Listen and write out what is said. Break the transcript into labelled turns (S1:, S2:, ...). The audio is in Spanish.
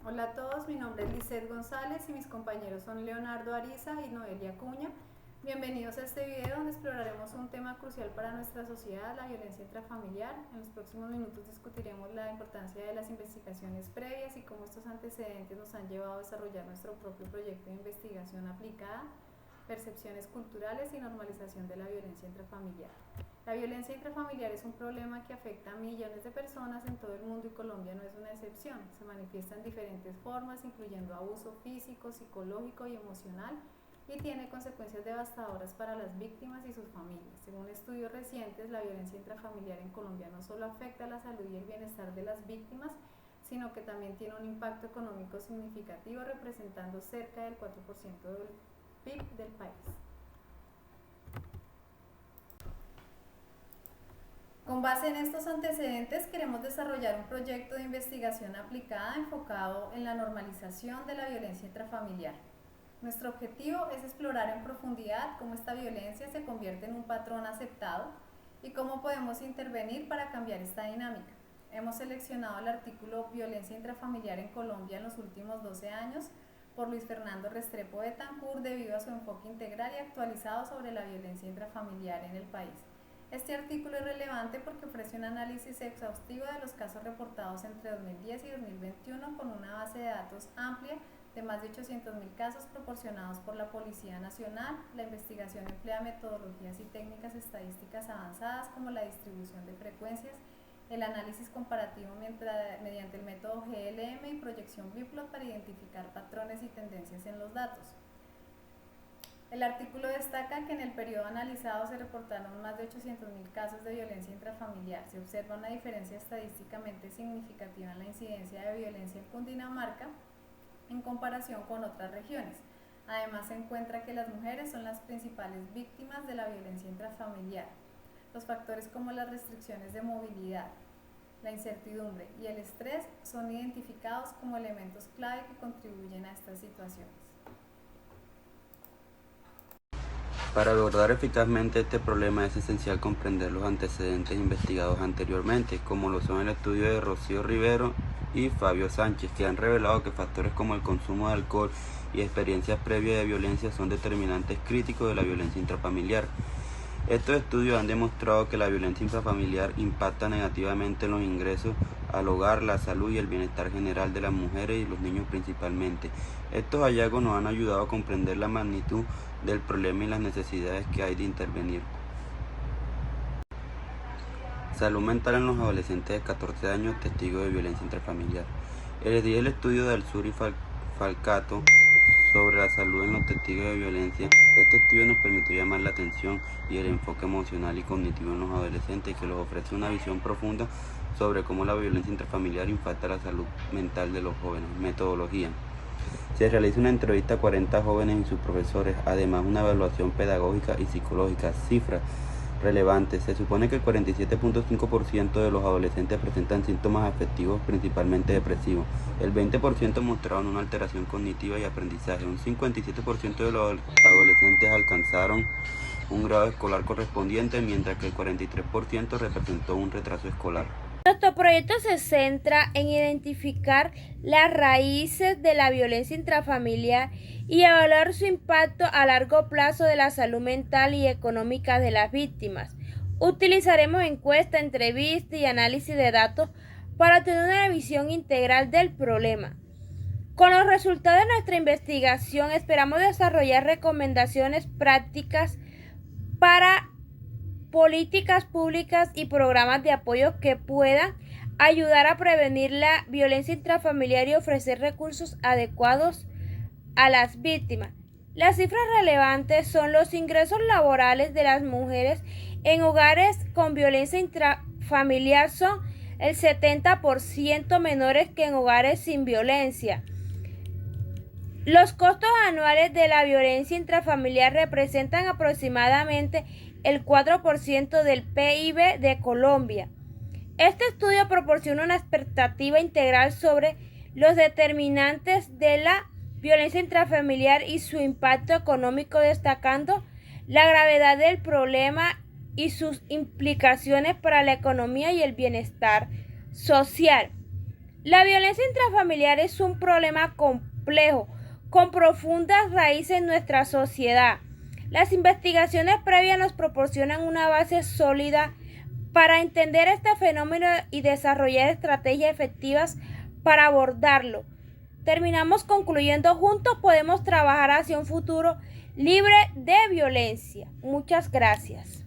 S1: Hola a todos, mi nombre es Lisette González y mis compañeros son Leonardo Ariza y Noelia Cuña. Bienvenidos a este video donde exploraremos un tema crucial para nuestra sociedad, la violencia intrafamiliar. En los próximos minutos discutiremos la importancia de las investigaciones previas y cómo estos antecedentes nos han llevado a desarrollar nuestro propio proyecto de investigación aplicada, percepciones culturales y normalización de la violencia intrafamiliar. La violencia intrafamiliar es un problema que afecta a millones de personas en todo el mundo y Colombia no es una excepción. Se manifiesta en diferentes formas, incluyendo abuso físico, psicológico y emocional, y tiene consecuencias devastadoras para las víctimas y sus familias. Según estudios recientes, la violencia intrafamiliar en Colombia no solo afecta la salud y el bienestar de las víctimas, sino que también tiene un impacto económico significativo, representando cerca del 4% del PIB del país. Con base en estos antecedentes, queremos desarrollar un proyecto de investigación aplicada enfocado en la normalización de la violencia intrafamiliar. Nuestro objetivo es explorar en profundidad cómo esta violencia se convierte en un patrón aceptado y cómo podemos intervenir para cambiar esta dinámica. Hemos seleccionado el artículo Violencia intrafamiliar en Colombia en los últimos 12 años por Luis Fernando Restrepo Betancourt debido a su enfoque integral y actualizado sobre la violencia intrafamiliar en el país. Este artículo es relevante porque ofrece un análisis exhaustivo de los casos reportados entre 2010 y 2021 con una base de datos amplia de más de 800.000 casos proporcionados por la Policía Nacional. La investigación emplea metodologías y técnicas estadísticas avanzadas como la distribución de frecuencias, el análisis comparativo mediante el método GLM y proyección Biplot para identificar patrones y tendencias en los datos. El artículo destaca que en el periodo analizado se reportaron más de 800.000 casos de violencia intrafamiliar. Se observa una diferencia estadísticamente significativa en la incidencia de violencia en Cundinamarca en comparación con otras regiones. Además, se encuentra que las mujeres son las principales víctimas de la violencia intrafamiliar. Los factores como las restricciones de movilidad, la incertidumbre y el estrés son identificados como elementos clave que contribuyen a estas situaciones.
S2: Para abordar eficazmente este problema es esencial comprender los antecedentes investigados anteriormente, como lo son el estudio de Rocío Rivero y Fabio Sánchez, que han revelado que factores como el consumo de alcohol y experiencias previas de violencia son determinantes críticos de la violencia intrafamiliar. Estos estudios han demostrado que la violencia intrafamiliar impacta negativamente en los ingresos al hogar, la salud y el bienestar general de las mujeres y los niños principalmente. Estos hallazgos nos han ayudado a comprender la magnitud del problema y las necesidades que hay de intervenir. Salud mental en los adolescentes de 14 años testigos de violencia intrafamiliar. El estudio del Sur y Falcato sobre la salud en los testigos de violencia. Este estudio nos permitió llamar la atención y el enfoque emocional y cognitivo en los adolescentes, que les ofrece una visión profunda sobre cómo la violencia intrafamiliar impacta la salud mental de los jóvenes. Metodología. Se realiza una entrevista a 40 jóvenes y sus profesores, además una evaluación pedagógica y psicológica. Cifras relevantes. Se supone que el 47.5% de los adolescentes presentan síntomas afectivos, principalmente depresivos. El 20% mostraron una alteración cognitiva y aprendizaje. Un 57% de los adolescentes alcanzaron un grado escolar correspondiente, mientras que el 43% representó un retraso escolar.
S3: Nuestro proyecto se centra en identificar las raíces de la violencia intrafamiliar y evaluar su impacto a largo plazo de la salud mental y económica de las víctimas. Utilizaremos encuestas, entrevistas y análisis de datos para tener una visión integral del problema. Con los resultados de nuestra investigación esperamos desarrollar recomendaciones prácticas para políticas públicas y programas de apoyo que puedan ayudar a prevenir la violencia intrafamiliar y ofrecer recursos adecuados a las víctimas. Las cifras relevantes son los ingresos laborales de las mujeres en hogares con violencia intrafamiliar son el 70% menores que en hogares sin violencia. Los costos anuales de la violencia intrafamiliar representan aproximadamente el 4% del PIB de Colombia. Este estudio proporciona una expectativa integral sobre los determinantes de la violencia intrafamiliar y su impacto económico, destacando la gravedad del problema y sus implicaciones para la economía y el bienestar social. La violencia intrafamiliar es un problema complejo, con profundas raíces en nuestra sociedad. Las investigaciones previas nos proporcionan una base sólida para entender este fenómeno y desarrollar estrategias efectivas para abordarlo. Terminamos concluyendo: juntos podemos trabajar hacia un futuro libre de violencia. Muchas gracias.